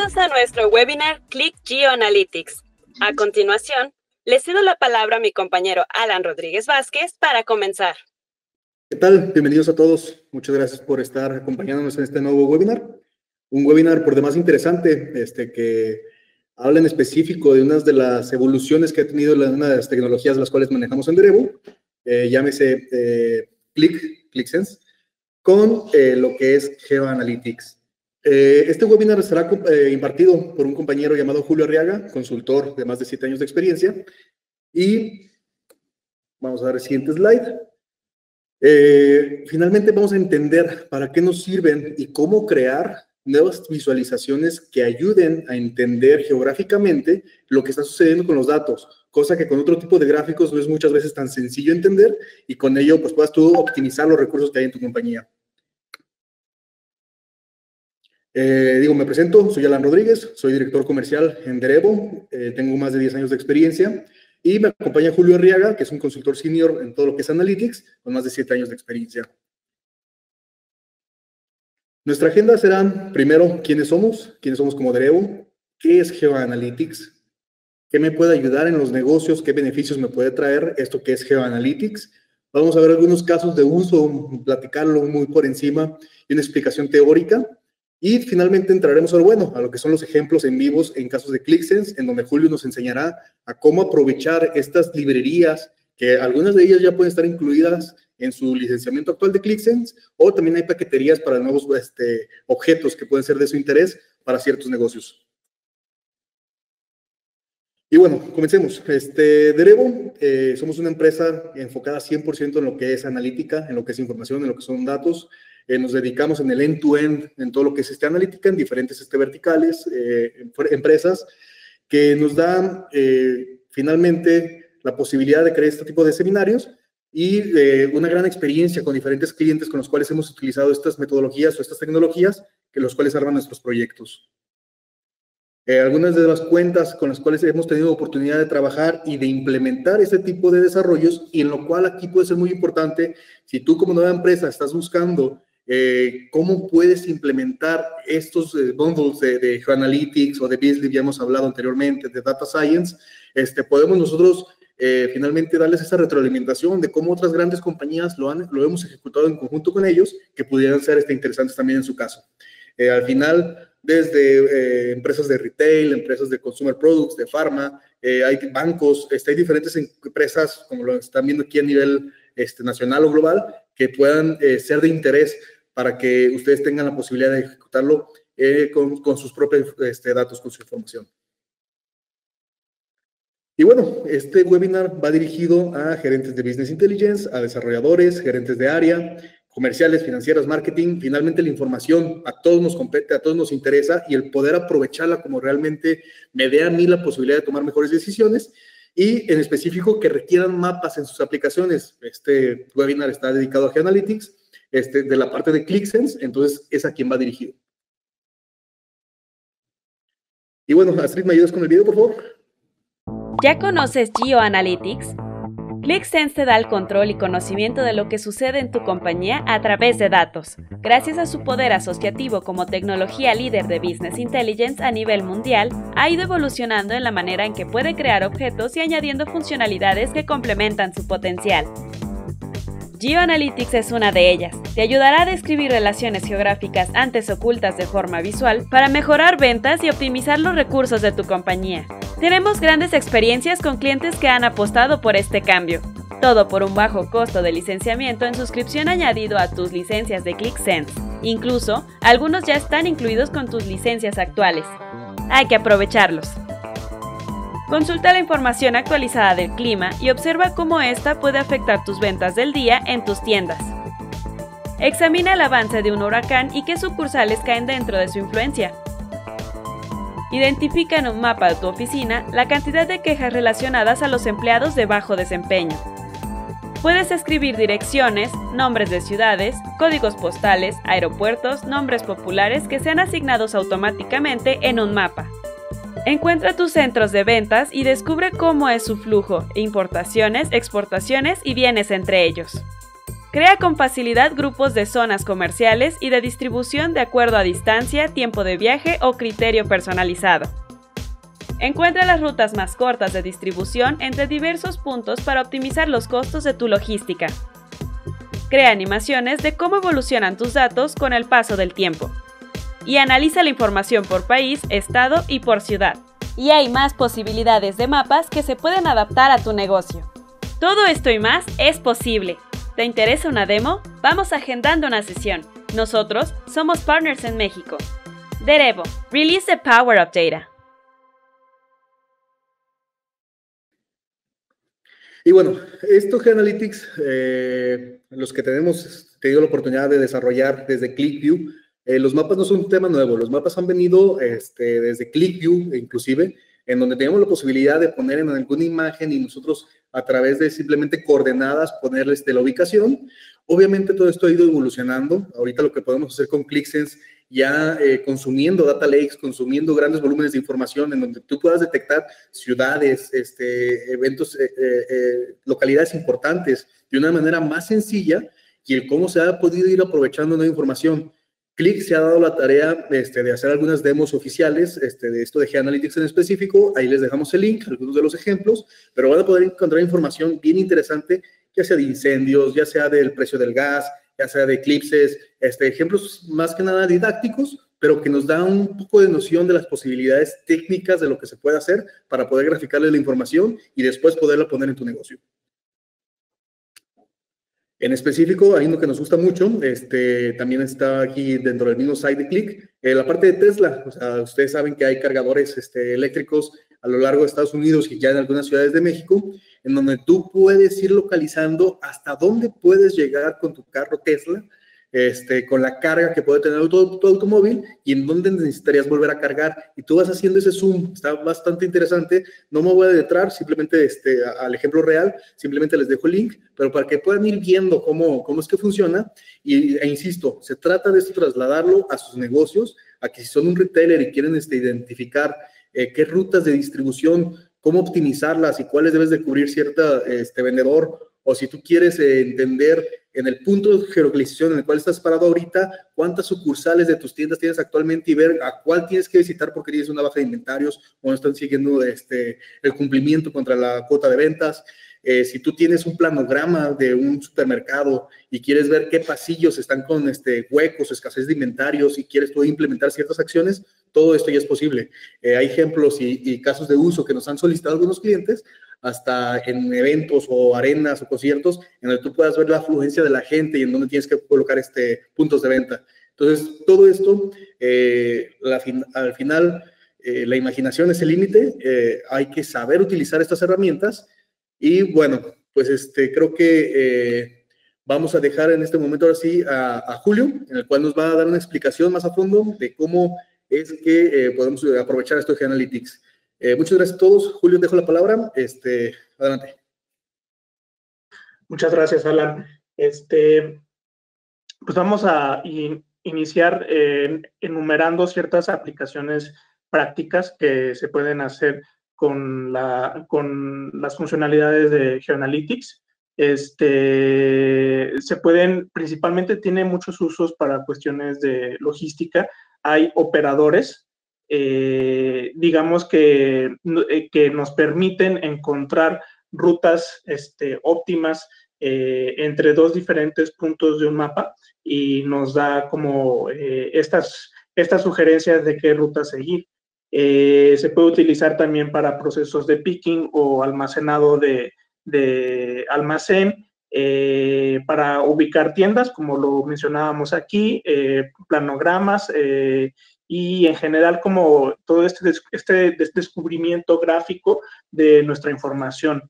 Bienvenidos a nuestro webinar Click Geoanalytics. A continuación, le cedo la palabra a mi compañero Alan Rodríguez Vázquez para comenzar. ¿Qué tal? Bienvenidos a todos. Muchas gracias por estar acompañándonos en este nuevo webinar. Un webinar por demás interesante, que habla en específico de unas de las evoluciones que ha tenido una de las tecnologías las cuales manejamos en Derebo, llámese ClickSense, con lo que es GeoAnalytics. Este webinar será impartido por un compañero llamado Julio Arriaga, consultor de más de 7 años de experiencia. Y vamos a dar el siguiente slide. Finalmente vamos a entender para qué nos sirven y cómo crear nuevas visualizaciones que ayuden a entender geográficamente lo que está sucediendo con los datos, cosa que con otro tipo de gráficos no es muchas veces tan sencillo entender, y con ello pues puedas tú optimizar los recursos que hay en tu compañía. Me presento, soy Alan Rodríguez, soy director comercial en Derebo, tengo más de 10 años de experiencia, y me acompaña Julio Arriaga, que es un consultor senior en todo lo que es Analytics, con más de 7 años de experiencia. Nuestra agenda será, primero, quiénes somos como Derebo, qué es GeoAnalytics, qué me puede ayudar en los negocios, qué beneficios me puede traer esto que es GeoAnalytics. Vamos a ver algunos casos de uso, platicarlo muy por encima y una explicación teórica. Y finalmente entraremos a lo que son los ejemplos en vivos en casos de ClickSense, en donde Julio nos enseñará a cómo aprovechar estas librerías, que algunas de ellas ya pueden estar incluidas en su licenciamiento actual de ClickSense, o también hay paqueterías para nuevos objetos que pueden ser de su interés para ciertos negocios. Y bueno, comencemos. Derebo, somos una empresa enfocada 100% en lo que es analítica, en lo que es información, en lo que son datos. Nos dedicamos en el end-to-end, en todo lo que es analítica, en diferentes verticales, empresas, que nos dan finalmente la posibilidad de crear este tipo de seminarios y una gran experiencia con diferentes clientes con los cuales hemos utilizado estas metodologías o estas tecnologías, que los cuales arman nuestros proyectos. Algunas de las cuentas con las cuales hemos tenido oportunidad de trabajar y de implementar este tipo de desarrollos, y en lo cual aquí puede ser muy importante, si tú como nueva empresa estás buscando cómo puedes implementar estos bundles de GeoAnalytics o de Beasley, ya hemos hablado anteriormente, de Data Science, podemos nosotros finalmente darles esa retroalimentación de cómo otras grandes compañías lo hemos ejecutado en conjunto con ellos, que pudieran ser interesantes también en su caso. Al final, desde empresas de retail, empresas de consumer products, de pharma, hay bancos, hay diferentes empresas, como lo están viendo aquí a nivel nacional o global, que puedan ser de interés para que ustedes tengan la posibilidad de ejecutarlo con sus propios datos, con su información. Y bueno, este webinar va dirigido a gerentes de Business Intelligence, a desarrolladores, gerentes de área, comerciales, financieras, marketing. Finalmente la información a todos nos compete, a todos nos interesa, y el poder aprovecharla como realmente me dé a mí la posibilidad de tomar mejores decisiones, y en específico que requieran mapas en sus aplicaciones. Este webinar está dedicado a GeoAnalytics, de la parte de ClickSense, entonces es a quien va dirigido. Y bueno, Astrid, ¿me ayudas con el video, por favor? ¿Ya conoces GeoAnalytics? ClickSense te da el control y conocimiento de lo que sucede en tu compañía a través de datos. Gracias a su poder asociativo como tecnología líder de Business Intelligence a nivel mundial, ha ido evolucionando en la manera en que puede crear objetos y añadiendo funcionalidades que complementan su potencial. GeoAnalytics es una de ellas. Te ayudará a describir relaciones geográficas antes ocultas de forma visual para mejorar ventas y optimizar los recursos de tu compañía. Tenemos grandes experiencias con clientes que han apostado por este cambio. Todo por un bajo costo de licenciamiento en suscripción añadido a tus licencias de ClickSense. Incluso, algunos ya están incluidos con tus licencias actuales. Hay que aprovecharlos. Consulta la información actualizada del clima y observa cómo esta puede afectar tus ventas del día en tus tiendas. Examina el avance de un huracán y qué sucursales caen dentro de su influencia. Identifica en un mapa de tu oficina la cantidad de quejas relacionadas a los empleados de bajo desempeño. Puedes escribir direcciones, nombres de ciudades, códigos postales, aeropuertos, nombres populares que sean asignados automáticamente en un mapa. Encuentra tus centros de ventas y descubre cómo es su flujo, importaciones, exportaciones y bienes entre ellos. Crea con facilidad grupos de zonas comerciales y de distribución de acuerdo a distancia, tiempo de viaje o criterio personalizado. Encuentra las rutas más cortas de distribución entre diversos puntos para optimizar los costos de tu logística. Crea animaciones de cómo evolucionan tus datos con el paso del tiempo. Y analiza la información por país, estado y por ciudad. Y hay más posibilidades de mapas que se pueden adaptar a tu negocio. Todo esto y más es posible. ¿Te interesa una demo? Vamos agendando una sesión. Nosotros somos partners en México. Derevo, release the power of data. Y bueno, estos G-Analytics, los que tenemos tenido la oportunidad de desarrollar desde ClickView, los mapas no son un tema nuevo, los mapas han venido desde ClickView inclusive, en donde tenemos la posibilidad de poner en alguna imagen y nosotros a través de simplemente coordenadas ponerles la ubicación. Obviamente todo esto ha ido evolucionando. Ahorita lo que podemos hacer con ClickSense, ya consumiendo data lakes, consumiendo grandes volúmenes de información en donde tú puedas detectar ciudades, eventos, localidades importantes de una manera más sencilla, y el cómo se ha podido ir aprovechando nueva información. Click se ha dado la tarea de hacer algunas demos oficiales de esto de G-Analytics en específico. Ahí les dejamos el link, algunos de los ejemplos, pero van a poder encontrar información bien interesante, ya sea de incendios, ya sea del precio del gas, ya sea de eclipses, ejemplos más que nada didácticos, pero que nos dan un poco de noción de las posibilidades técnicas de lo que se puede hacer para poder graficarle la información y después poderla poner en tu negocio. En específico, hay uno que nos gusta mucho, también está aquí dentro del mismo site de Click, la parte de Tesla. O sea, ustedes saben que hay cargadores eléctricos a lo largo de Estados Unidos y ya en algunas ciudades de México, en donde tú puedes ir localizando hasta dónde puedes llegar con tu carro Tesla, con la carga que puede tener tu automóvil y en dónde necesitarías volver a cargar. Y tú vas haciendo ese zoom, está bastante interesante. No me voy a adentrar simplemente al ejemplo real, simplemente les dejo el link, pero para que puedan ir viendo cómo es que funciona. E insisto, se trata de esto, trasladarlo a sus negocios, a que si son un retailer y quieren identificar qué rutas de distribución, cómo optimizarlas y cuáles debes de cubrir cierta vendedor, o si tú quieres entender en el punto de geolocalización en el cual estás parado ahorita, cuántas sucursales de tus tiendas tienes actualmente y ver a cuál tienes que visitar porque tienes una baja de inventarios o no están siguiendo el cumplimiento contra la cuota de ventas. Si tú tienes un planograma de un supermercado y quieres ver qué pasillos están con huecos, escasez de inventarios y quieres tú implementar ciertas acciones, todo esto ya es posible. Hay ejemplos y casos de uso que nos han solicitado algunos clientes, hasta en eventos o arenas o conciertos, en donde tú puedas ver la afluencia de la gente y en donde tienes que colocar puntos de venta. Entonces, todo esto, al final, la imaginación es el límite. Hay que saber utilizar estas herramientas. Y bueno, pues creo que vamos a dejar en este momento ahora sí a Julio, en el cual nos va a dar una explicación más a fondo de cómo es que podemos aprovechar esto de G-Analytics. Muchas gracias a todos. Julio, dejo la palabra. Adelante. Muchas gracias, Alan. Pues vamos a iniciar enumerando ciertas aplicaciones prácticas que se pueden hacer con las funcionalidades de G-Analytics. Se pueden, principalmente tiene muchos usos para cuestiones de logística. Hay operadores, digamos que nos permiten encontrar rutas óptimas entre dos diferentes puntos de un mapa y nos da como estas sugerencias de qué ruta seguir. Se puede utilizar también para procesos de picking o almacenado de almacén, para ubicar tiendas, como lo mencionábamos aquí, planogramas, y en general como todo este descubrimiento gráfico de nuestra información.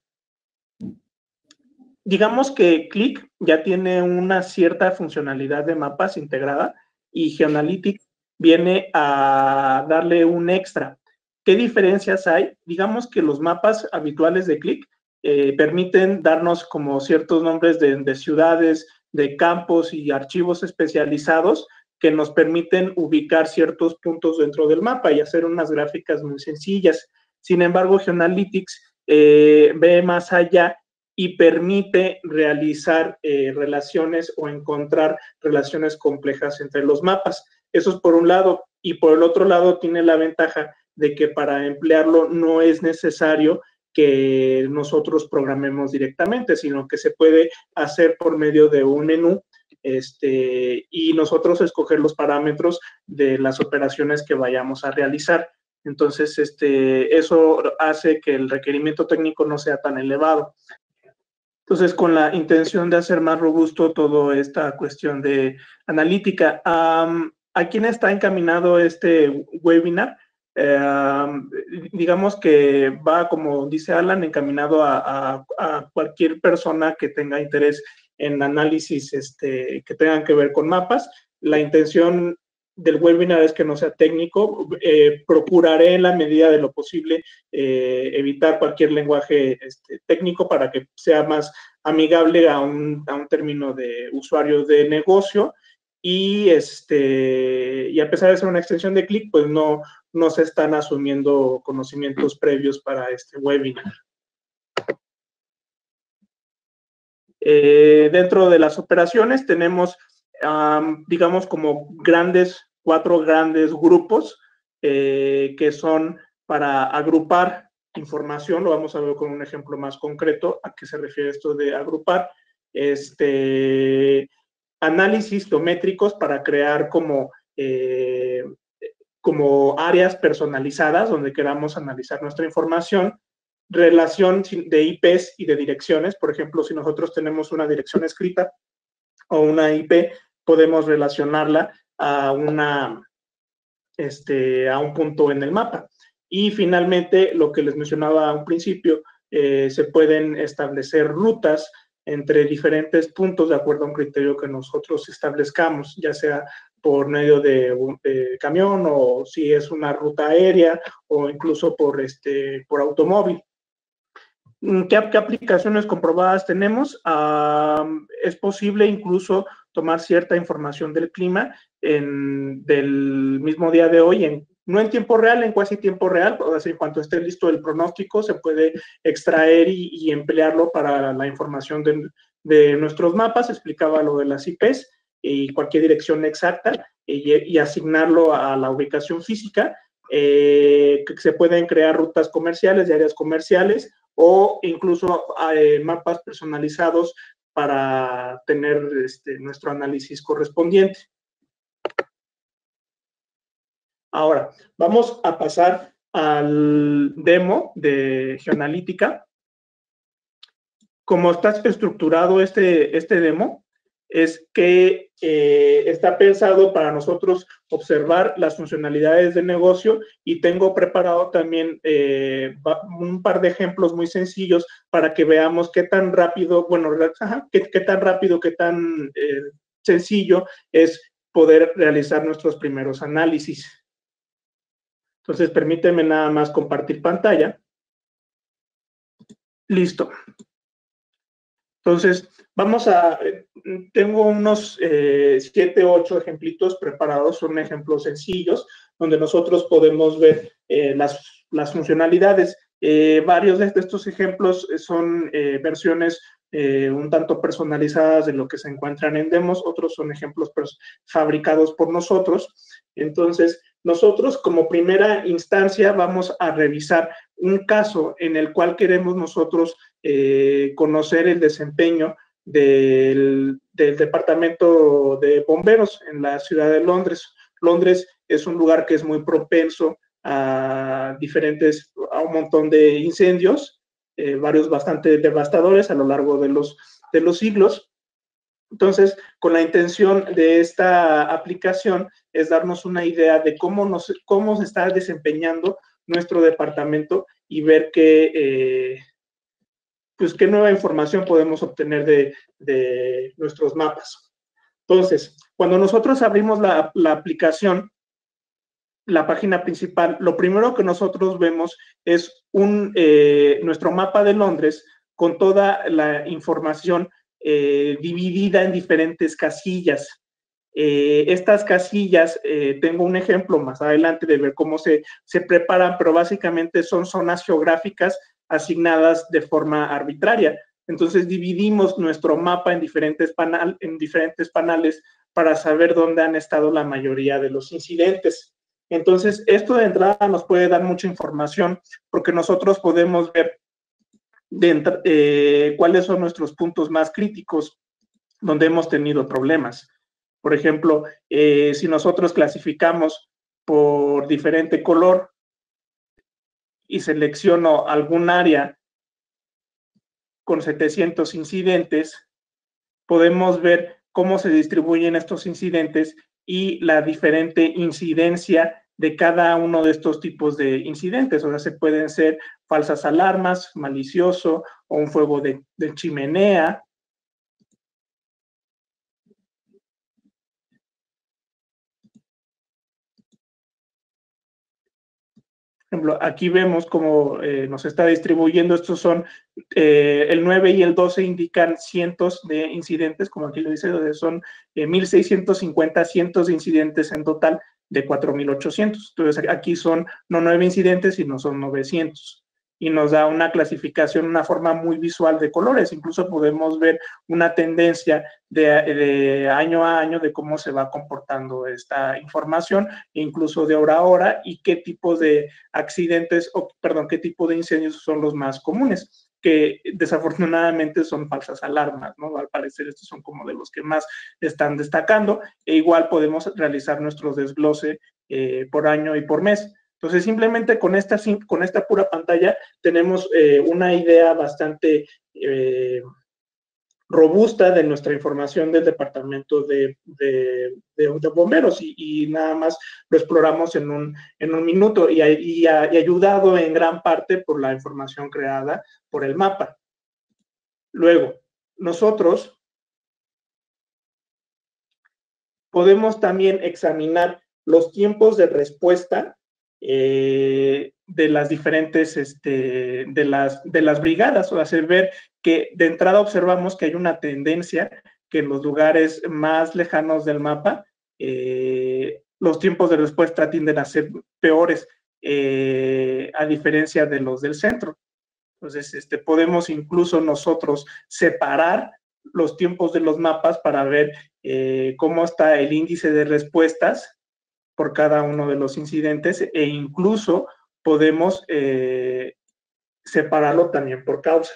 Digamos que Click ya tiene una cierta funcionalidad de mapas integrada y G-Analytics viene a darle un extra. ¿Qué diferencias hay? Digamos que los mapas habituales de Click permiten darnos como ciertos nombres de ciudades, de campos y archivos especializados que nos permiten ubicar ciertos puntos dentro del mapa y hacer unas gráficas muy sencillas. Sin embargo, G-Analytics ve más allá y permite realizar relaciones o encontrar relaciones complejas entre los mapas. Eso es por un lado, y por el otro lado tiene la ventaja de que para emplearlo no es necesario que nosotros programemos directamente, sino que se puede hacer por medio de un menú y nosotros escoger los parámetros de las operaciones que vayamos a realizar. Entonces, eso hace que el requerimiento técnico no sea tan elevado. Entonces, con la intención de hacer más robusto toda esta cuestión de analítica, ¿a quién está encaminado este webinar? Digamos que va, como dice Alan, encaminado a cualquier persona que tenga interés en análisis que tengan que ver con mapas. La intención del webinar es que no sea técnico. Procuraré en la medida de lo posible evitar cualquier lenguaje técnico para que sea más amigable a un término de usuario de negocio. Y a pesar de ser una extensión de Click, pues no se están asumiendo conocimientos previos para este webinar. Dentro de las operaciones tenemos, digamos, como 4 grandes grupos que son para agrupar información. Lo vamos a ver con un ejemplo más concreto a qué se refiere esto de agrupar. Análisis geométricos para crear como áreas personalizadas donde queramos analizar nuestra información, relación de IPs y de direcciones. Por ejemplo, si nosotros tenemos una dirección escrita o una IP, podemos relacionarla a un punto en el mapa. Y finalmente, lo que les mencionaba a un principio, se pueden establecer rutas entre diferentes puntos de acuerdo a un criterio que nosotros establezcamos, ya sea por medio de camión, o si es una ruta aérea, o incluso por automóvil. ¿Qué aplicaciones comprobadas tenemos? Es posible incluso tomar cierta información del clima del mismo día de hoy, no en tiempo real, en casi tiempo real. O sea, en cuanto esté listo el pronóstico, se puede extraer y emplearlo para la información de nuestros mapas. Explicaba lo de las IPs y cualquier dirección exacta y asignarlo a la ubicación física. Que se pueden crear rutas comerciales de áreas comerciales o incluso mapas personalizados para tener nuestro análisis correspondiente. Ahora, vamos a pasar al demo de geoanalítica. Como está estructurado este demo, es que está pensado para nosotros observar las funcionalidades de negocio, y tengo preparado también un par de ejemplos muy sencillos para que veamos qué tan rápido, qué tan sencillo es poder realizar nuestros primeros análisis. Entonces, permítanme nada más compartir pantalla. Listo. Entonces, tengo unos 7, 8 ejemplitos preparados. Son ejemplos sencillos donde nosotros podemos ver las funcionalidades. Varios de estos ejemplos son versiones un tanto personalizadas de lo que se encuentran en demos. Otros son ejemplos fabricados por nosotros. Entonces, nosotros como primera instancia vamos a revisar un caso en el cual queremos nosotros conocer el desempeño del departamento de bomberos en la ciudad de Londres. Londres es un lugar que es muy propenso a un montón de incendios, varios bastante devastadores a lo largo de los siglos. Entonces, con la intención de esta aplicación es darnos una idea de cómo se está desempeñando nuestro departamento y ver qué nueva información podemos obtener de nuestros mapas. Entonces, cuando nosotros abrimos la aplicación, la página principal, lo primero que nosotros vemos es nuestro mapa de Londres con toda la información dividida en diferentes casillas. Estas casillas, tengo un ejemplo más adelante de ver cómo se preparan, pero básicamente son zonas geográficas asignadas de forma arbitraria. Entonces dividimos nuestro mapa en diferentes panales para saber dónde han estado la mayoría de los incidentes. Entonces, esto de entrada nos puede dar mucha información porque nosotros podemos ver cuáles son nuestros puntos más críticos donde hemos tenido problemas. Por ejemplo, si nosotros clasificamos por diferente color y selecciono algún área con 700 incidentes, podemos ver cómo se distribuyen estos incidentes y la diferente incidencia de cada uno de estos tipos de incidentes. O sea, se pueden ser falsas alarmas, malicioso o un fuego de chimenea. Por ejemplo, aquí vemos cómo nos está distribuyendo. Estos son el 9 y el 12 indican cientos de incidentes, como aquí lo dice, donde son 1.650 cientos de incidentes en total de 4.800. Entonces aquí son no 9 incidentes, sino son 900. Y nos da una clasificación, una forma muy visual de colores. Incluso podemos ver una tendencia de año a año de cómo se va comportando esta información, incluso de hora a hora, y qué tipo de accidentes, qué tipo de incendios son los más comunes, que desafortunadamente son falsas alarmas, ¿no? Al parecer estos son como de los que más están destacando, e igual podemos realizar nuestro desglose por año y por mes. Entonces, simplemente con esta pura pantalla tenemos una idea bastante robusta de nuestra información del departamento de bomberos y nada más lo exploramos en un minuto y ayudado en gran parte por la información creada por el mapa. Luego, nosotros podemos también examinar los tiempos de respuesta de las diferentes, de las brigadas, o sea, ver que de entrada observamos que hay una tendencia que en los lugares más lejanos del mapa los tiempos de respuesta tienden a ser peores a diferencia de los del centro. Entonces, podemos incluso nosotros separar los tiempos de los mapas para ver cómo está el índice de respuestas por cada uno de los incidentes e incluso podemos separarlo también por causa.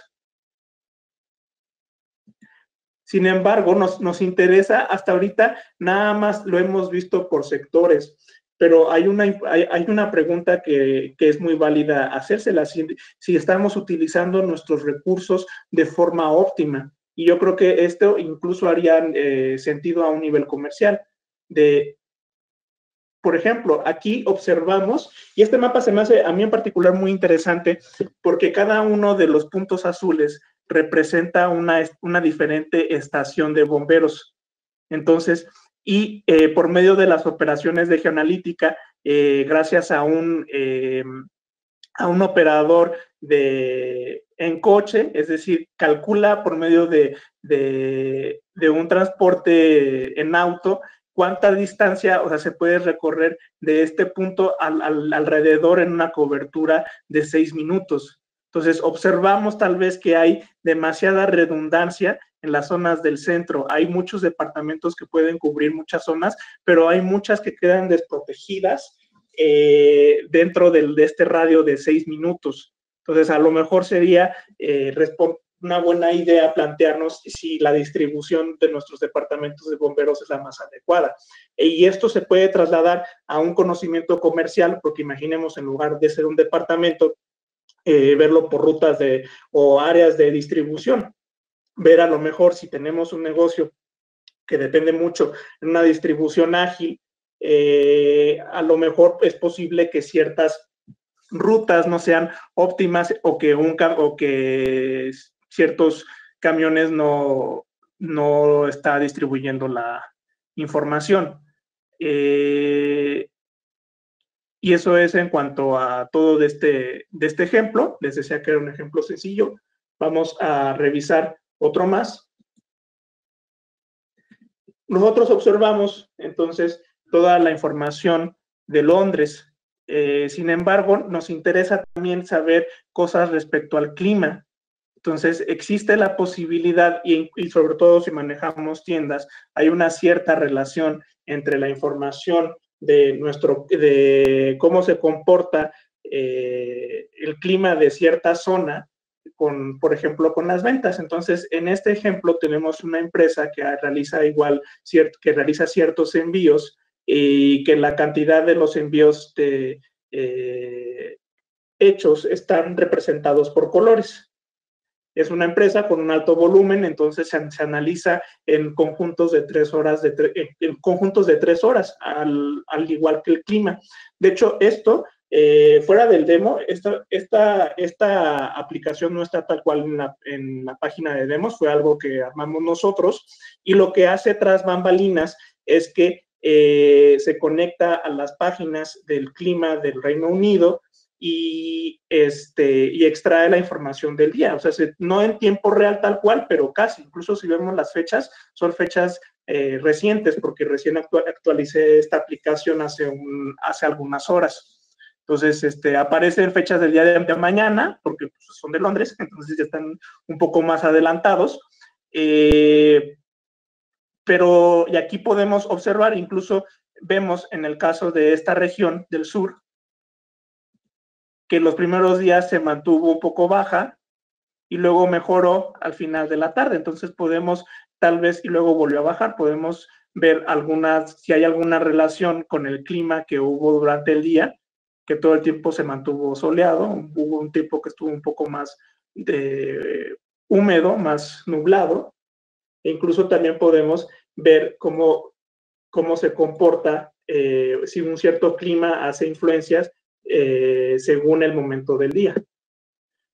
Sin embargo, nos interesa, hasta ahorita nada más lo hemos visto por sectores, pero hay una pregunta que es muy válida hacérsela, si estamos utilizando nuestros recursos de forma óptima. Y yo creo que esto incluso haría sentido a un nivel comercial. Por ejemplo, aquí observamos, y este mapa se me hace a mí en particular muy interesante, porque cada uno de los puntos azules representa una diferente estación de bomberos. Entonces, y por medio de las operaciones de geoanalítica, gracias a un operador en coche, es decir, calcula por medio de un transporte en auto, cuánta distancia, o sea, se puede recorrer de este punto alrededor en una cobertura de 6 minutos. Entonces, observamos tal vez que hay demasiada redundancia en las zonas del centro. Hay muchos departamentos que pueden cubrir muchas zonas, pero hay muchas que quedan desprotegidas dentro de este radio de 6 minutos. Entonces, a lo mejor sería una buena idea plantearnos si la distribución de nuestros departamentos de bomberos es la más adecuada. Y esto se puede trasladar a un conocimiento comercial, porque imaginemos, en lugar de ser un departamento, verlo por rutas o áreas de distribución. Ver a lo mejor si tenemos un negocio que depende mucho en una distribución ágil, a lo mejor es posible que ciertas rutas no sean óptimas o que ciertos camiones no está distribuyendo la información. Y eso es en cuanto a todo de este ejemplo. Les decía que era un ejemplo sencillo. Vamos a revisar otro más. Nosotros observamos entonces toda la información de Londres. Sin embargo, nos interesa también saber cosas respecto al clima. Entonces, existe la posibilidad, y sobre todo si manejamos tiendas, hay una cierta relación entre la información de cómo se comporta el clima de cierta zona, por ejemplo, con las ventas. Entonces, en este ejemplo tenemos una empresa que realiza ciertos envíos y que la cantidad de los envíos hechos están representados por colores. Es una empresa con un alto volumen, entonces se analiza en conjuntos de 3 horas, al igual que el clima. De hecho, esto, fuera del demo, esta aplicación no está tal cual en la página de demos, fue algo que armamos nosotros, y lo que hace tras bambalinas es que se conecta a las páginas del clima del Reino Unido y extrae la información del día. O sea, no en tiempo real tal cual, pero casi. Incluso si vemos las fechas, son fechas recientes, porque recién actualicé esta aplicación hace algunas horas. Entonces, aparecen fechas del día de mañana, porque pues, son de Londres, entonces ya están un poco más adelantados. Pero, y aquí podemos observar, incluso vemos en el caso de esta región del sur, que los primeros días se mantuvo un poco baja y luego mejoró al final de la tarde. Entonces podemos, tal vez, y luego volvió a bajar, podemos ver si hay alguna relación con el clima que hubo durante el día, que todo el tiempo se mantuvo soleado, hubo un tiempo que estuvo un poco más húmedo, más nublado, e incluso también podemos ver cómo se comporta si un cierto clima hace influencias según el momento del día.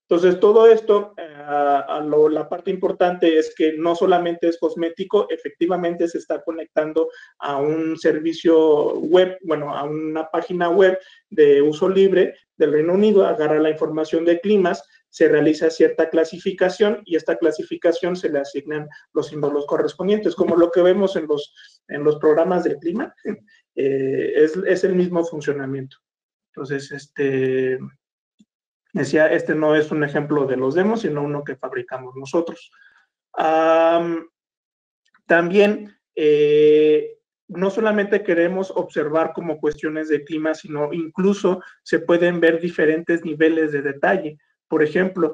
Entonces, todo esto, la parte importante es que no solamente es cosmético, efectivamente se está conectando a un servicio web, bueno, a una página web de uso libre del Reino Unido, agarra la información de climas, se realiza cierta clasificación y esta clasificación se le asignan los símbolos correspondientes, como lo que vemos en los programas de clima, es el mismo funcionamiento. Entonces, decía, este no es un ejemplo de los demos, sino uno que fabricamos nosotros. También, no solamente queremos observar como cuestiones de clima, sino incluso se pueden ver diferentes niveles de detalle. Por ejemplo,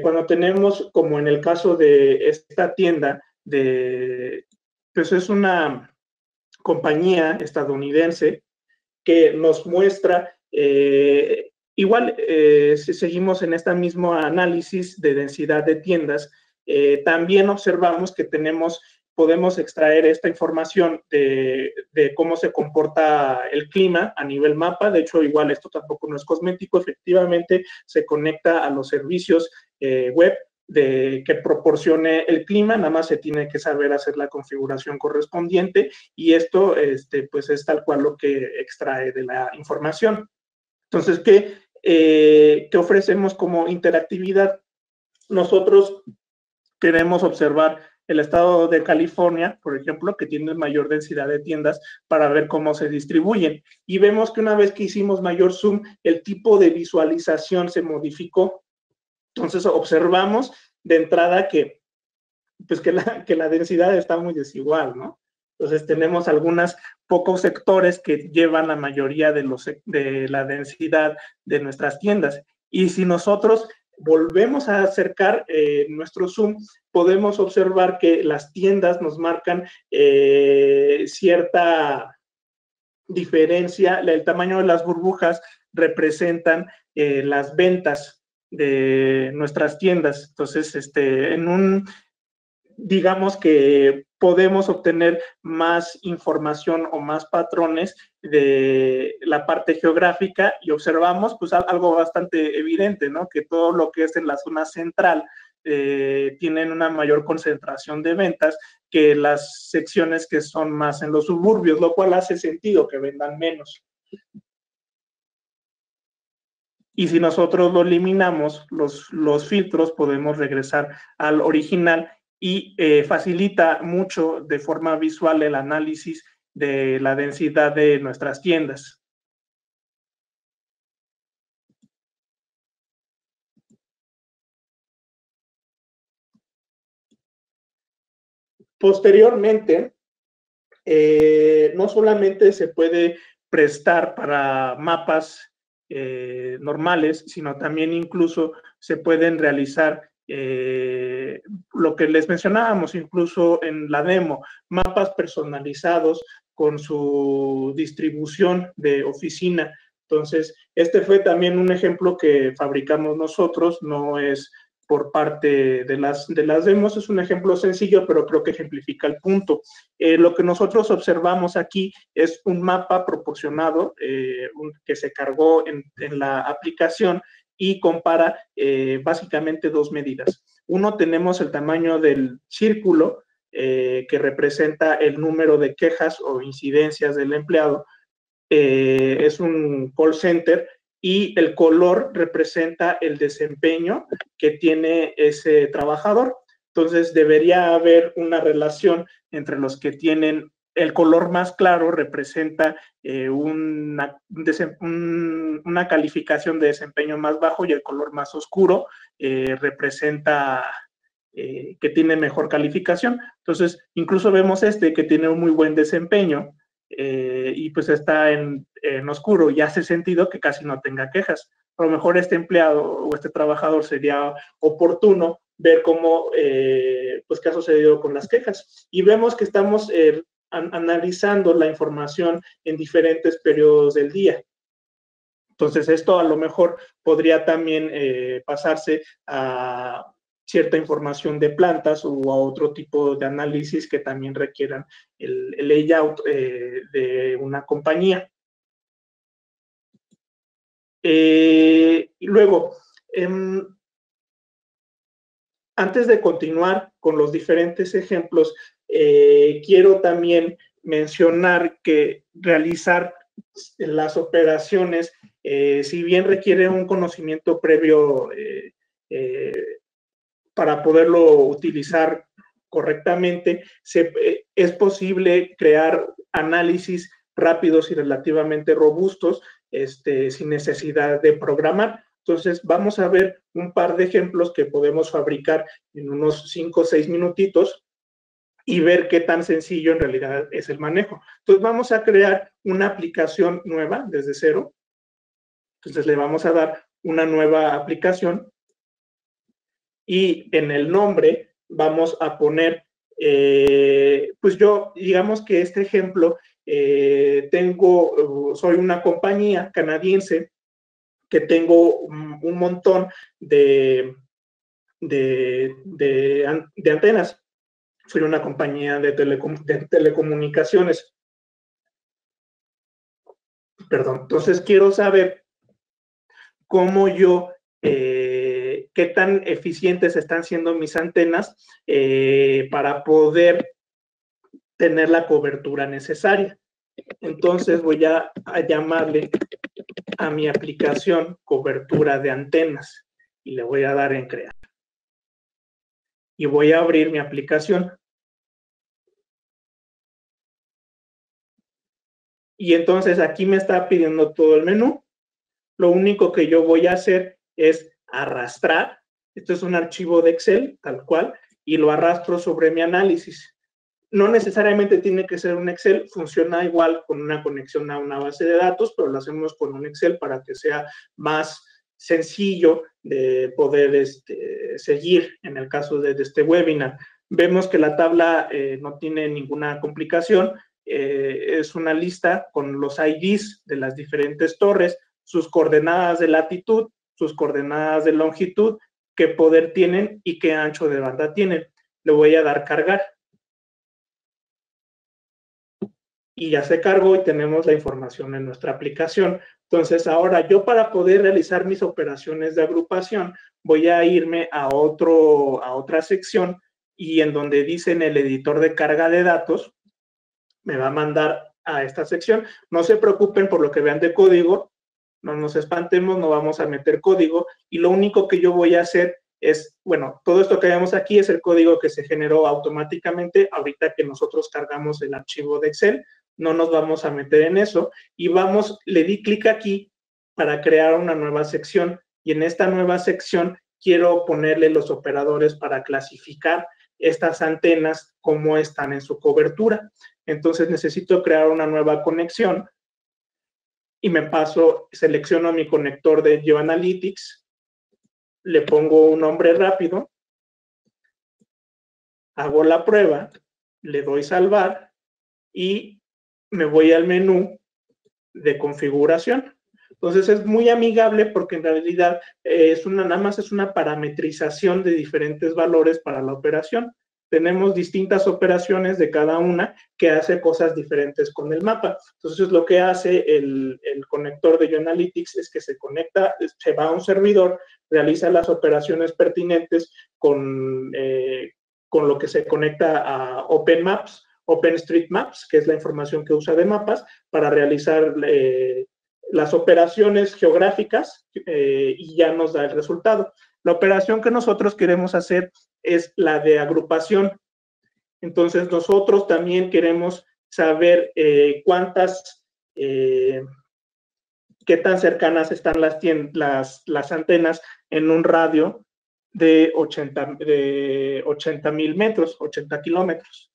cuando tenemos, como en el caso de esta tienda, pues es una compañía estadounidense que nos muestra igual, si seguimos en este mismo análisis de densidad de tiendas, también observamos que podemos extraer esta información de cómo se comporta el clima a nivel mapa. De hecho, igual esto tampoco no es cosmético, efectivamente se conecta a los servicios web que proporcione el clima, nada más se tiene que saber hacer la configuración correspondiente y esto pues es tal cual lo que extrae de la información. Entonces, ¿qué ofrecemos como interactividad? Nosotros queremos observar el estado de California, por ejemplo, que tiene mayor densidad de tiendas, para ver cómo se distribuyen. Y vemos que una vez que hicimos mayor zoom, el tipo de visualización se modificó. Entonces, observamos de entrada que la densidad está muy desigual, ¿no? Entonces, tenemos pocos sectores que llevan la mayoría de la densidad de nuestras tiendas. Y si nosotros volvemos a acercar nuestro zoom, podemos observar que las tiendas nos marcan cierta diferencia. El tamaño de las burbujas representan las ventas de nuestras tiendas. Entonces, digamos que podemos obtener más información o más patrones de la parte geográfica y observamos pues algo bastante evidente, ¿no? Que todo lo que es en la zona central tienen una mayor concentración de ventas que las secciones que son más en los suburbios, lo cual hace sentido que vendan menos. Y si nosotros lo eliminamos, los filtros, podemos regresar al original y facilita mucho de forma visual el análisis de la densidad de nuestras tiendas. Posteriormente, no solamente se puede prestar para mapas normales, sino también incluso se pueden realizar lo que les mencionábamos incluso en la demo, mapas personalizados con su distribución de oficina. Entonces, este fue también un ejemplo que fabricamos nosotros, no es por parte de las demos, es un ejemplo sencillo, pero creo que ejemplifica el punto. Lo que nosotros observamos aquí es un mapa proporcionado que se cargó en la aplicación y compara básicamente dos medidas. Uno, tenemos el tamaño del círculo que representa el número de quejas o incidencias del empleado. Es un call center y el color representa el desempeño que tiene ese trabajador. Entonces, debería haber una relación entre los que tienen el color más claro, representa una calificación de desempeño más bajo, y el color más oscuro representa que tiene mejor calificación. Entonces, incluso vemos que tiene un muy buen desempeño, y pues está en oscuro, y hace sentido que casi no tenga quejas. A lo mejor este empleado o este trabajador sería oportuno ver cómo, pues qué ha sucedido con las quejas. Y vemos que estamos analizando la información en diferentes periodos del día. Entonces, esto a lo mejor podría también pasarse a cierta información de plantas o a otro tipo de análisis que también requieran el layout de una compañía. Y luego, antes de continuar con los diferentes ejemplos, quiero también mencionar que realizar las operaciones, si bien requiere un conocimiento previo para poderlo utilizar correctamente, es posible crear análisis rápidos y relativamente robustos sin necesidad de programar. Entonces, vamos a ver un par de ejemplos que podemos fabricar en unos 5 o 6 minutitos y ver qué tan sencillo en realidad es el manejo. Entonces, vamos a crear una aplicación nueva desde cero. Entonces, le vamos a dar una nueva aplicación y en el nombre vamos a poner, pues yo, digamos que este ejemplo, soy una compañía canadiense que tengo un montón de antenas. Soy una compañía de telecomunicaciones. Perdón. Entonces, quiero saber cómo yo, qué tan eficientes están siendo mis antenas para poder tener la cobertura necesaria. Entonces, voy a llamarle a mi aplicación cobertura de antenas y le voy a dar en crear. Y voy a abrir mi aplicación. Y entonces aquí me está pidiendo todo el menú. Lo único que yo voy a hacer es arrastrar. Esto es un archivo de Excel, tal cual, y lo arrastro sobre mi análisis. No necesariamente tiene que ser un Excel, funciona igual con una conexión a una base de datos, pero lo hacemos con un Excel para que sea más sencillo de poder seguir en el caso de este webinar. Vemos que la tabla no tiene ninguna complicación, es una lista con los IDs de las diferentes torres, sus coordenadas de latitud, sus coordenadas de longitud, qué poder tienen y qué ancho de banda tienen. Le voy a dar cargar. Y ya se cargó y tenemos la información en nuestra aplicación. Entonces, ahora yo, para poder realizar mis operaciones de agrupación, voy a irme a otra sección, y en donde dice en el editor de carga de datos, me va a mandar a esta sección. No se preocupen por lo que vean de código, no nos espantemos, no vamos a meter código, y lo único que yo voy a hacer es, bueno, todo esto que vemos aquí es el código que se generó automáticamente ahorita que nosotros cargamos el archivo de Excel. No nos vamos a meter en eso, y le di clic aquí para crear una nueva sección, y en esta nueva sección quiero ponerle los operadores para clasificar estas antenas cómo están en su cobertura. Entonces necesito crear una nueva conexión y selecciono mi conector de GeoAnalytics, le pongo un nombre rápido, hago la prueba, le doy salvar y me voy al menú de configuración. Entonces es muy amigable porque en realidad nada más es una parametrización de diferentes valores para la operación. Tenemos distintas operaciones de cada una que hace cosas diferentes con el mapa. Entonces lo que hace el conector de GeoAnalytics es que se conecta, se va a un servidor, realiza las operaciones pertinentes con lo que se conecta a OpenStreetMaps, que es la información que usa de mapas, para realizar las operaciones geográficas y ya nos da el resultado. La operación que nosotros queremos hacer es la de agrupación. Entonces, nosotros también queremos saber qué tan cercanas están las antenas en un radio de 80,000 metros, 80 kilómetros.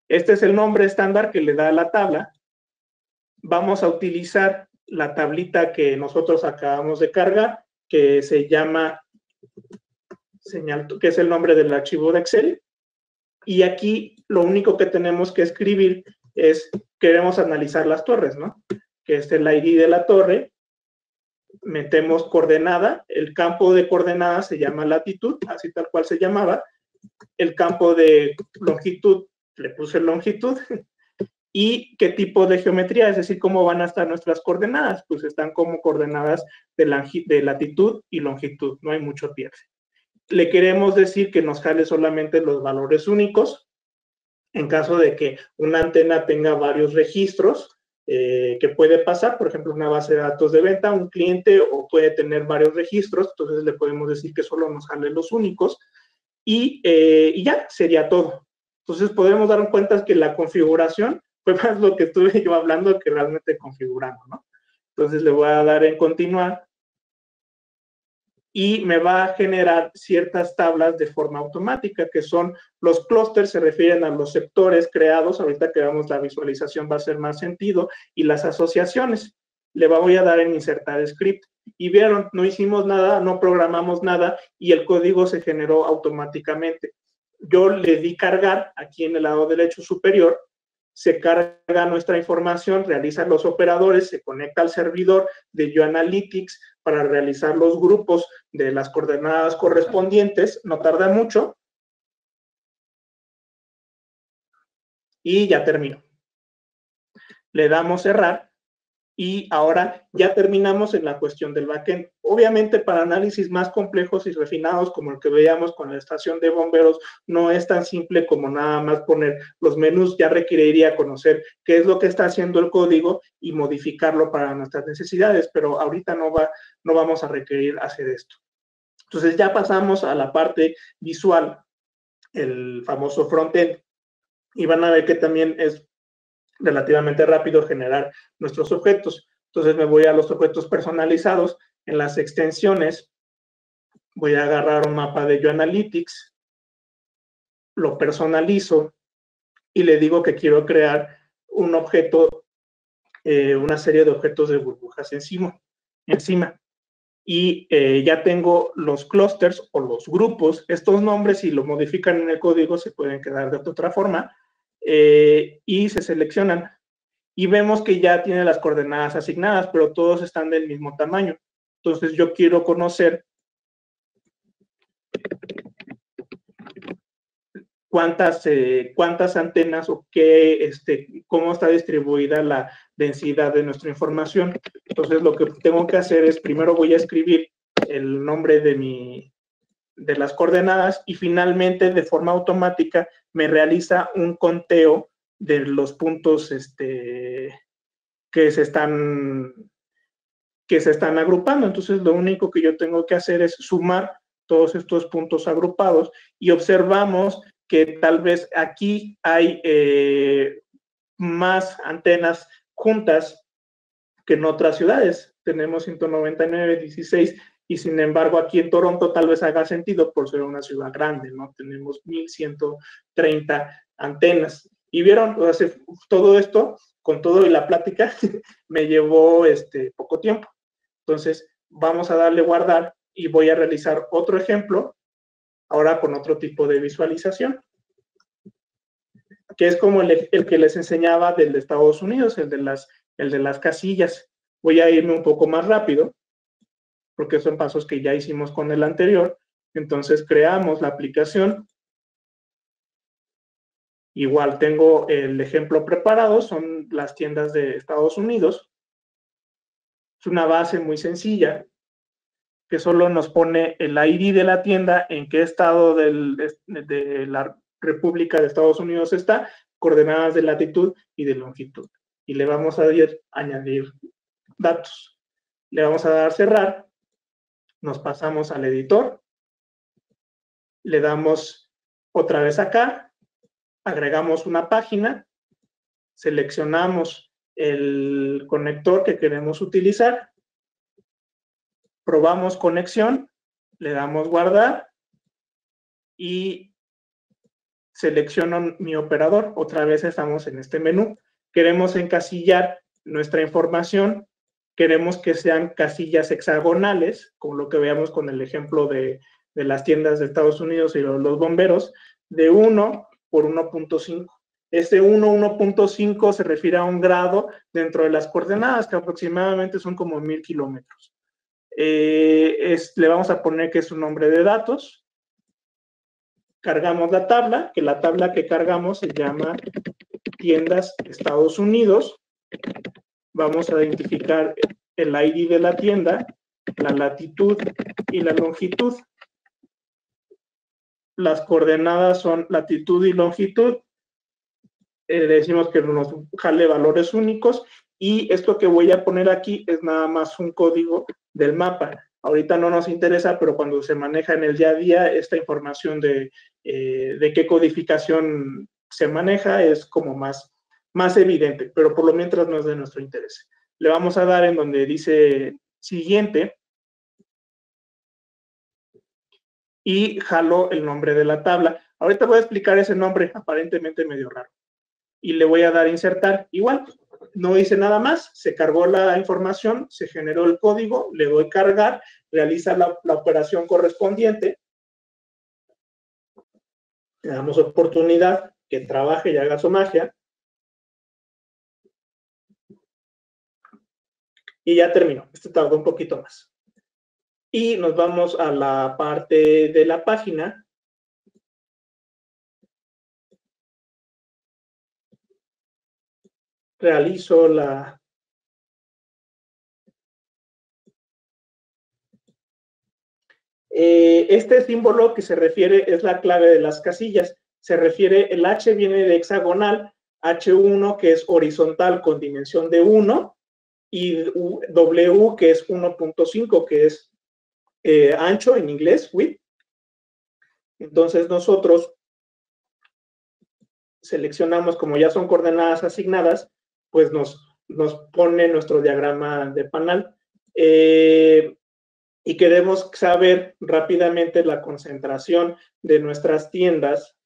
Este es el nombre estándar que le da a la tabla. Vamos a utilizar la tablita que nosotros acabamos de cargar, que se llama que es el nombre del archivo de Excel. Y aquí lo único que tenemos que escribir es, queremos analizar las torres, ¿no? Que es el ID de la torre. Metemos coordenada. El campo de coordenada se llama latitud, así tal cual se llamaba. El campo de longitud, le puse longitud. Y qué tipo de geometría, es decir, cómo van a estar nuestras coordenadas. Pues están como coordenadas de latitud y longitud, no hay mucho pierde. Le queremos decir que nos jale solamente los valores únicos. En caso de que una antena tenga varios registros, que puede pasar, por ejemplo, una base de datos de venta, un cliente, o puede tener varios registros, entonces le podemos decir que solo nos jale los únicos. Y ya, sería todo. Entonces podemos dar cuenta que la configuración fue más lo que estuve yo hablando que realmente configurando, ¿no? Entonces le voy a dar en continuar y me va a generar ciertas tablas de forma automática, que son los clústeres, se refieren a los sectores creados, ahorita que veamos la visualización va a hacer más sentido, y las asociaciones. Le voy a dar en insertar script. Y vieron, no hicimos nada, no programamos nada, y el código se generó automáticamente. Yo le di cargar aquí en el lado derecho superior, se carga nuestra información, realiza los operadores, se conecta al servidor de GeoAnalytics para realizar los grupos de las coordenadas correspondientes, no tarda mucho. Y ya terminó. Le damos cerrar y ahora ya terminamos en la cuestión del backend. Obviamente para análisis más complejos y refinados como el que veíamos con la estación de bomberos, no es tan simple como nada más poner los menús, ya requeriría conocer qué es lo que está haciendo el código y modificarlo para nuestras necesidades, pero ahorita no vamos a requerir hacer esto. Entonces ya pasamos a la parte visual, el famoso frontend, y van a ver que también es relativamente rápido generar nuestros objetos. Entonces me voy a los objetos personalizados. En las extensiones voy a agarrar un mapa de GeoAnalytics, lo personalizo y le digo que quiero crear un objeto, una serie de objetos de burbujas encima. Y ya tengo los clústeres o los grupos. Estos nombres, si lo modifican en el código, se pueden quedar de otra forma. Y se seleccionan y vemos que ya tiene las coordenadas asignadas, pero todos están del mismo tamaño. Entonces yo quiero conocer cuántas antenas o cómo está distribuida la densidad de nuestra información. Entonces lo que tengo que hacer es, primero voy a escribir el nombre de las coordenadas y finalmente de forma automática me realiza un conteo de los puntos que se están agrupando. Entonces lo único que yo tengo que hacer es sumar todos estos puntos agrupados y observamos que tal vez aquí hay más antenas juntas que en otras ciudades. Tenemos 199, 16 y sin embargo aquí en Toronto tal vez haga sentido por ser una ciudad grande, ¿no? Tenemos 1130 antenas. Y vieron, o sea, todo esto, con todo y la plática, me llevó poco tiempo. Entonces, vamos a darle guardar y voy a realizar otro ejemplo, ahora con otro tipo de visualización, que es como el que les enseñaba del de Estados Unidos, el de las casillas. Voy a irme un poco más rápido, porque son pasos que ya hicimos con el anterior. Entonces, creamos la aplicación. Igual tengo el ejemplo preparado, son las tiendas de Estados Unidos. Es una base muy sencilla, que solo nos pone el ID de la tienda, en qué estado de la República de Estados Unidos está, coordenadas de latitud y de longitud. Y le vamos a añadir datos. Le vamos a dar cerrar, nos pasamos al editor, le damos otra vez acá, agregamos una página, seleccionamos el conector que queremos utilizar, probamos conexión, le damos guardar y selecciono mi operador. Otra vez estamos en este menú. Queremos encasillar nuestra información, queremos que sean casillas hexagonales, como lo que veamos con el ejemplo de las tiendas de Estados Unidos y los bomberos, de 1 por 1.5. Este 1.5 se refiere a un grado dentro de las coordenadas, que aproximadamente son como 1000 kilómetros. Le vamos a poner que es un nombre de datos. Cargamos la tabla, que la tabla que cargamos se llama tiendas Estados Unidos. Vamos a identificar el ID de la tienda, la latitud y la longitud. Las coordenadas son latitud y longitud. Le decimos que nos jale valores únicos, y esto que voy a poner aquí es nada más un código del mapa. Ahorita no nos interesa, pero cuando se maneja en el día a día, esta información de qué codificación se maneja es como más evidente, pero por lo mientras no es de nuestro interés. Le vamos a dar en donde dice siguiente y jalo el nombre de la tabla. Ahorita voy a explicar ese nombre aparentemente medio raro. Y le voy a dar insertar. Igual, no hice nada más, se cargó la información, se generó el código, le doy cargar, realiza la operación correspondiente. Le damos oportunidad que trabaje y haga su magia. Y ya terminó. Este tardó un poquito más. Y nos vamos a la parte de la página. Realizo este símbolo que se refiere es la clave de las casillas. Se refiere, el H viene de hexagonal, H1 que es horizontal con dimensión de 1 y W que es 1.5 que es ancho en inglés, width. Entonces nosotros seleccionamos, como ya son coordenadas asignadas, pues nos pone nuestro diagrama de panel. Y queremos saber rápidamente la concentración de nuestras tiendas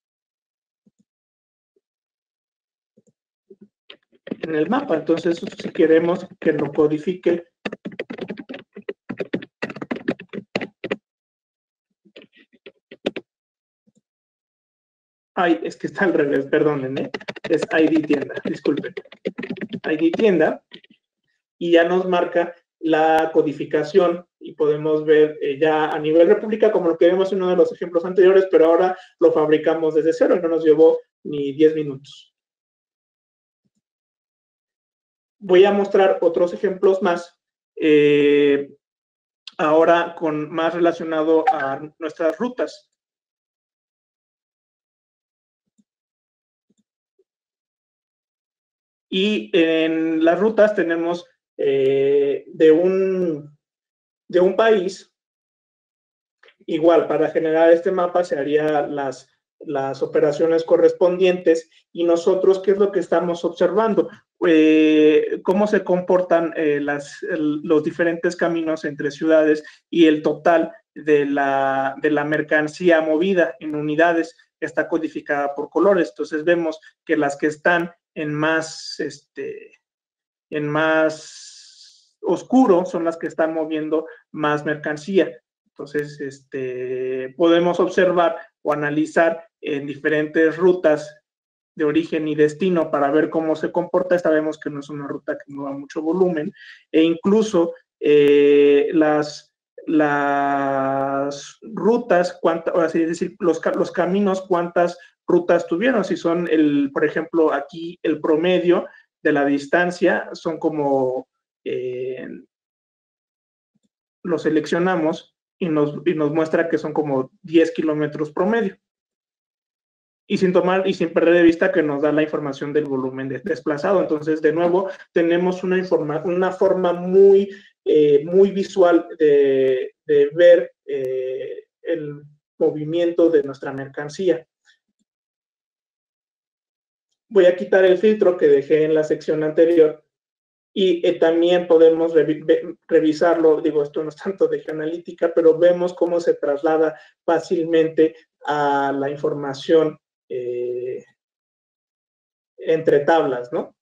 en el mapa. Entonces, si queremos que lo codifique, ay, es que está al revés, perdonen, es ID tienda, disculpen. ID tienda, y ya nos marca la codificación y podemos ver ya a nivel república, como lo que vemos en uno de los ejemplos anteriores, pero ahora lo fabricamos desde cero y no nos llevó ni 10 minutos. Voy a mostrar otros ejemplos más, ahora más relacionado a nuestras rutas. Y en las rutas tenemos de un país, igual para generar este mapa se harían las operaciones correspondientes, y nosotros, ¿qué es lo que estamos observando? cómo se comportan los diferentes caminos entre ciudades y el total de la mercancía movida en unidades está codificada por colores. Entonces vemos que las que están en más oscuro son las que están moviendo más mercancía. Entonces podemos observar o analizar en diferentes rutas de origen y destino para ver cómo se comporta. Sabemos que no es una ruta que mueva mucho volumen, e incluso las rutas, es decir, los caminos, cuántas rutas tuvieron. Si son, por ejemplo, aquí el promedio de la distancia son como, lo seleccionamos y nos muestra que son como 10 kilómetros promedio. Y sin perder de vista que nos da la información del volumen desplazado. Entonces, de nuevo, tenemos una forma muy visual de ver el movimiento de nuestra mercancía. Voy a quitar el filtro que dejé en la sección anterior y también podemos revisarlo. Digo, esto no es tanto de geoanalítica, pero vemos cómo se traslada fácilmente a la información entre tablas, ¿no?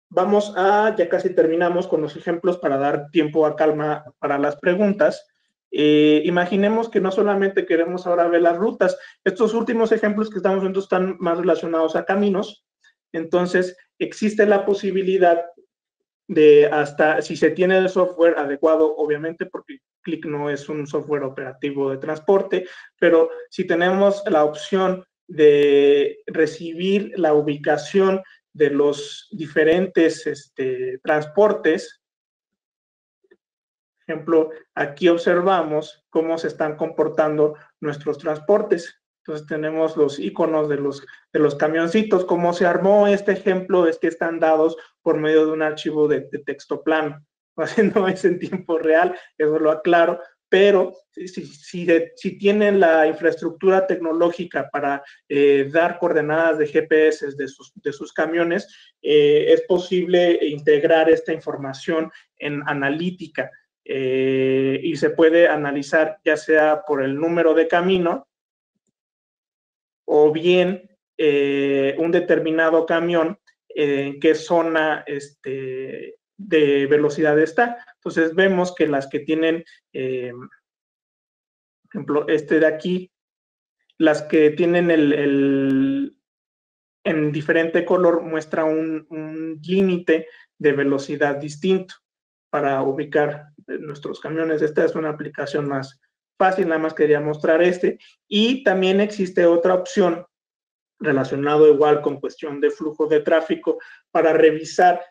Ya casi terminamos con los ejemplos para dar tiempo a calma para las preguntas. Imaginemos que no solamente queremos ahora ver las rutas. Estos últimos ejemplos que estamos viendo están más relacionados a caminos. Entonces, existe la posibilidad de, hasta si se tiene el software adecuado, obviamente, porque Qlik no es un software operativo de transporte, pero si tenemos la opción de recibir la ubicación de los diferentes transportes. Por ejemplo, aquí observamos cómo se están comportando nuestros transportes. Entonces tenemos los iconos de los camioncitos. Cómo se armó este ejemplo es que están dados por medio de un archivo de texto plano. No es en tiempo real, eso lo aclaro, pero si tienen la infraestructura tecnológica para dar coordenadas de GPS de sus camiones, es posible integrar esta información en analítica y se puede analizar ya sea por el número de camino o bien un determinado camión en qué zona de velocidad está. Entonces vemos que las que tienen, por ejemplo, de aquí, las que tienen en diferente color muestra un límite de velocidad distinto para ubicar nuestros camiones. Esta es una aplicación más fácil, nada más quería mostrar y también existe otra opción relacionado igual con cuestión de flujo de tráfico para revisar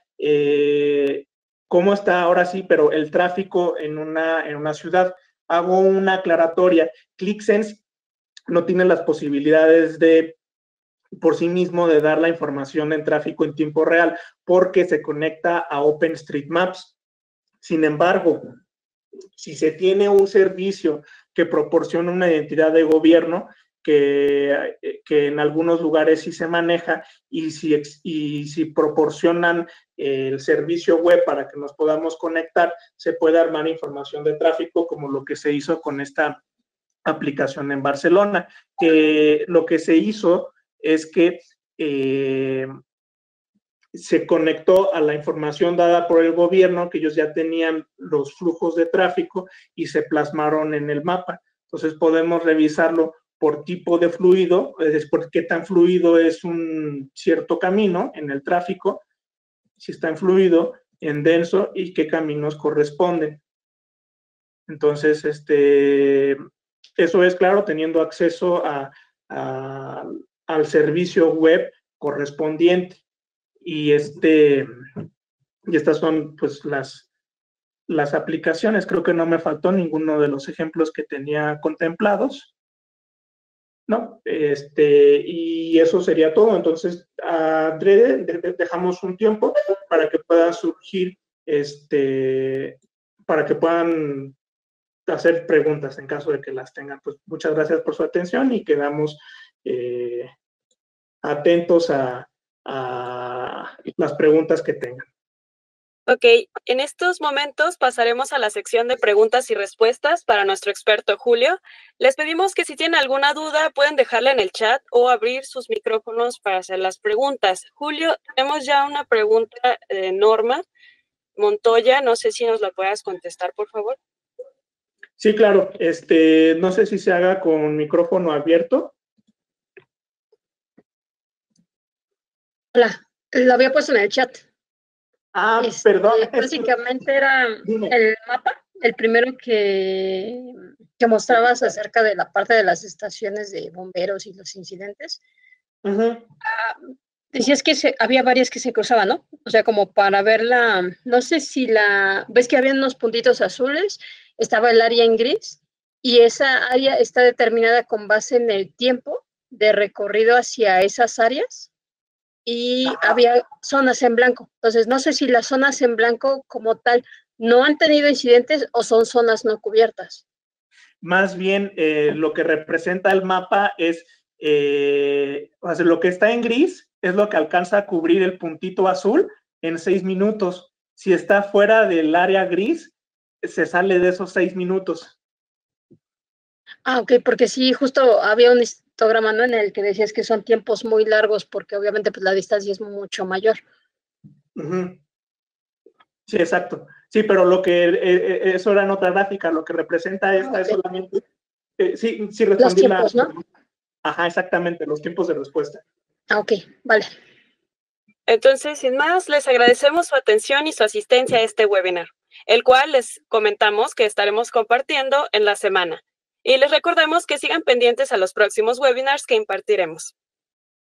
cómo está ahora sí, pero el tráfico en una ciudad. Hago una aclaratoria. QlikSense no tiene las posibilidades por sí mismo de dar la información en tráfico en tiempo real porque se conecta a OpenStreetMaps. Sin embargo, si se tiene un servicio que proporciona una identidad de gobierno, que en algunos lugares sí se maneja, y si proporcionan el servicio web para que nos podamos conectar, se puede armar información de tráfico como lo que se hizo con esta aplicación en Barcelona, que lo que se hizo es que se conectó a la información dada por el gobierno, que ellos ya tenían los flujos de tráfico y se plasmaron en el mapa. Entonces podemos revisarlo por tipo de fluido, es decir, por qué tan fluido es un cierto camino en el tráfico, si está en fluido, en denso y qué caminos corresponden. Entonces, eso es claro teniendo acceso al servicio web correspondiente. Y estas son pues las aplicaciones. Creo que no me faltó ninguno de los ejemplos que tenía contemplados. No, y eso sería todo. Entonces, dejamos un tiempo para que puedan surgir, para que puedan hacer preguntas en caso de que las tengan. Pues muchas gracias por su atención y quedamos atentos a las preguntas que tengan. Ok, en estos momentos pasaremos a la sección de preguntas y respuestas para nuestro experto Julio. Les pedimos que si tienen alguna duda pueden dejarla en el chat o abrir sus micrófonos para hacer las preguntas. Julio, tenemos ya una pregunta de Norma Montoya, no sé si nos la puedas contestar, por favor. Sí, claro. No sé si se haga con micrófono abierto. Hola, lo había puesto en el chat. Perdón. Básicamente era el mapa, el primero que mostrabas acerca de la parte de las estaciones de bomberos y los incidentes. Decías que había varias que se cruzaban, ¿no? O sea, como para verla, no sé si ves que había unos puntitos azules, estaba el área en gris, y esa área está determinada con base en el tiempo de recorrido hacia esas áreas. Y había zonas en blanco. Entonces, no sé si las zonas en blanco como tal no han tenido incidentes o son zonas no cubiertas. Más bien, lo que representa el mapa es, o sea, lo que está en gris es lo que alcanza a cubrir el puntito azul en 6 minutos. Si está fuera del área gris, se sale de esos 6 minutos. Ok, porque sí, justo había un histograma, ¿no?, en el que decías que son tiempos muy largos porque obviamente pues la distancia es mucho mayor. Sí, exacto. Sí, pero lo que eso era en otra gráfica, lo que representa esta es solamente... sí respondí los tiempos, ¿no? Ajá, exactamente, los tiempos de respuesta. Ok, vale. Entonces, sin más, les agradecemos su atención y su asistencia a este webinar, el cual les comentamos que estaremos compartiendo en la semana. Y les recordamos que sigan pendientes a los próximos webinars que impartiremos.